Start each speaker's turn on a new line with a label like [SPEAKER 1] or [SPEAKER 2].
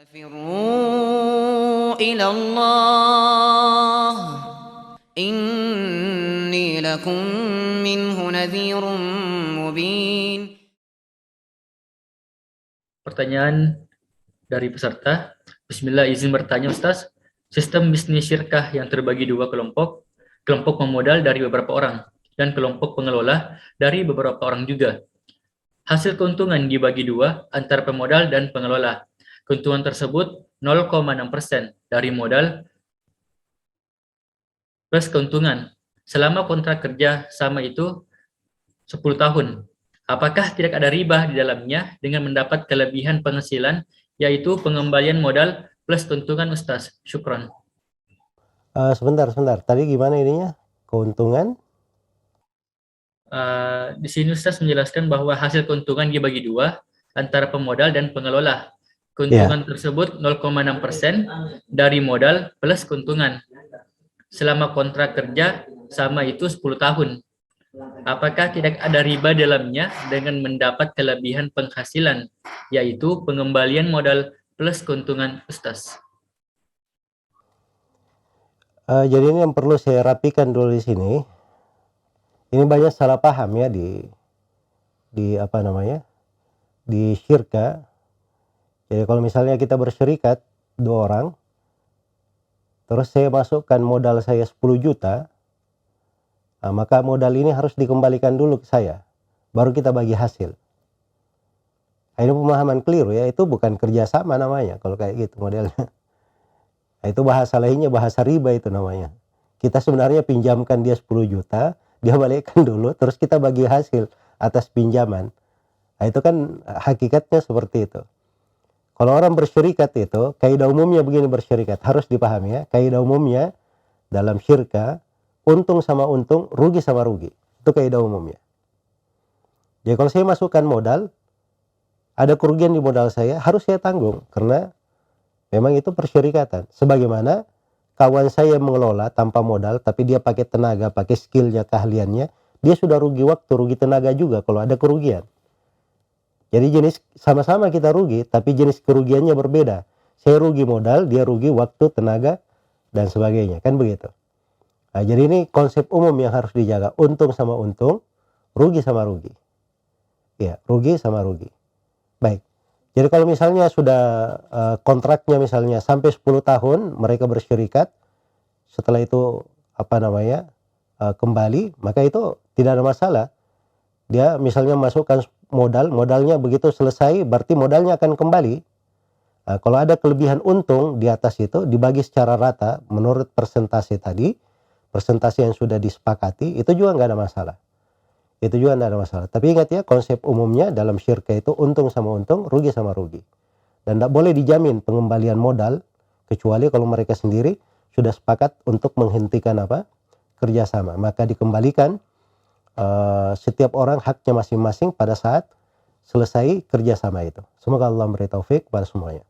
[SPEAKER 1] فَفِرُّوا إِلَى اللَّهِ إِنِّي لَكُم مِّنْهُ نَذِيرٌ مُّبِينٌ.
[SPEAKER 2] Pertanyaan dari peserta. Bismillah, izin bertanya Ustaz. Sistem bisnis syirkah yang terbagi dua kelompok, kelompok pemodal dari beberapa orang, dan kelompok pengelola dari beberapa orang juga. Hasil keuntungan dibagi dua antara pemodal dan pengelola. Keuntungan tersebut 0,6% dari modal plus keuntungan. Selama kontrak kerja sama itu 10 tahun. Apakah tidak ada riba di dalamnya dengan mendapat kelebihan penghasilan, yaitu pengembalian modal plus keuntungan Ustaz? Syukran.
[SPEAKER 3] Sebentar. Tadi gimana ininya? Keuntungan?
[SPEAKER 2] Di sini Ustaz menjelaskan bahwa hasil keuntungan dibagi dua antara pemodal dan pengelola. Keuntungan tersebut 0,6% dari modal plus keuntungan. Selama kontrak kerja sama itu 10 tahun. Apakah tidak ada riba dalamnya dengan mendapat kelebihan penghasilan, yaitu pengembalian modal plus keuntungan Ustaz?
[SPEAKER 3] Jadi ini yang perlu saya rapikan dulu di sini. Ini banyak salah paham ya di apa namanya, di syirka. Jadi kalau misalnya kita bersyirikat 2 orang, terus saya masukkan modal saya 10 juta, maka modal ini harus dikembalikan dulu ke saya, baru kita bagi hasil. Ini pemahaman keliru ya, itu bukan kerjasama namanya kalau kayak gitu modelnya. Itu bahasa lainnya, bahasa riba itu namanya. Kita sebenarnya pinjamkan dia 10 juta, dia balikkan dulu, terus kita bagi hasil atas pinjaman. Itu kan hakikatnya seperti itu. Kalau orang bersyirikat itu, kaidah umumnya begini bersyirikat, harus dipahami ya. Kaidah umumnya dalam syirka, untung sama untung, rugi sama rugi. Itu kaidah umumnya. Jadi kalau saya masukkan modal, ada kerugian di modal saya, harus saya tanggung. Karena memang itu persyirikatan. Sebagaimana kawan saya mengelola tanpa modal, tapi dia pakai tenaga, pakai skillnya, keahliannya, dia sudah rugi waktu, rugi tenaga juga kalau ada kerugian. Jadi jenis sama-sama kita rugi, tapi jenis kerugiannya berbeda. Saya rugi modal, dia rugi waktu, tenaga, dan sebagainya. Kan begitu. Nah, jadi ini konsep umum yang harus dijaga. Untung sama untung, rugi sama rugi. Ya, rugi sama rugi. Baik. Jadi kalau misalnya sudah kontraknya misalnya sampai 10 tahun mereka bersyirikat, setelah itu apa namanya kembali, maka itu tidak ada masalah. Dia misalnya masukkan modalnya begitu selesai, berarti modalnya akan kembali. Nah, kalau ada kelebihan untung di atas itu dibagi secara rata menurut persentase tadi, persentase yang sudah disepakati, itu juga nggak ada masalah. Itu juga tidak ada masalah. Tapi ingat ya, konsep umumnya dalam syirka itu untung sama untung, rugi sama rugi. Dan tidak boleh dijamin pengembalian modal, kecuali kalau mereka sendiri sudah sepakat untuk menghentikan apa kerjasama. Maka dikembalikan setiap orang haknya masing-masing pada saat selesai kerjasama itu. Semoga Allah memberi taufik kepada semuanya.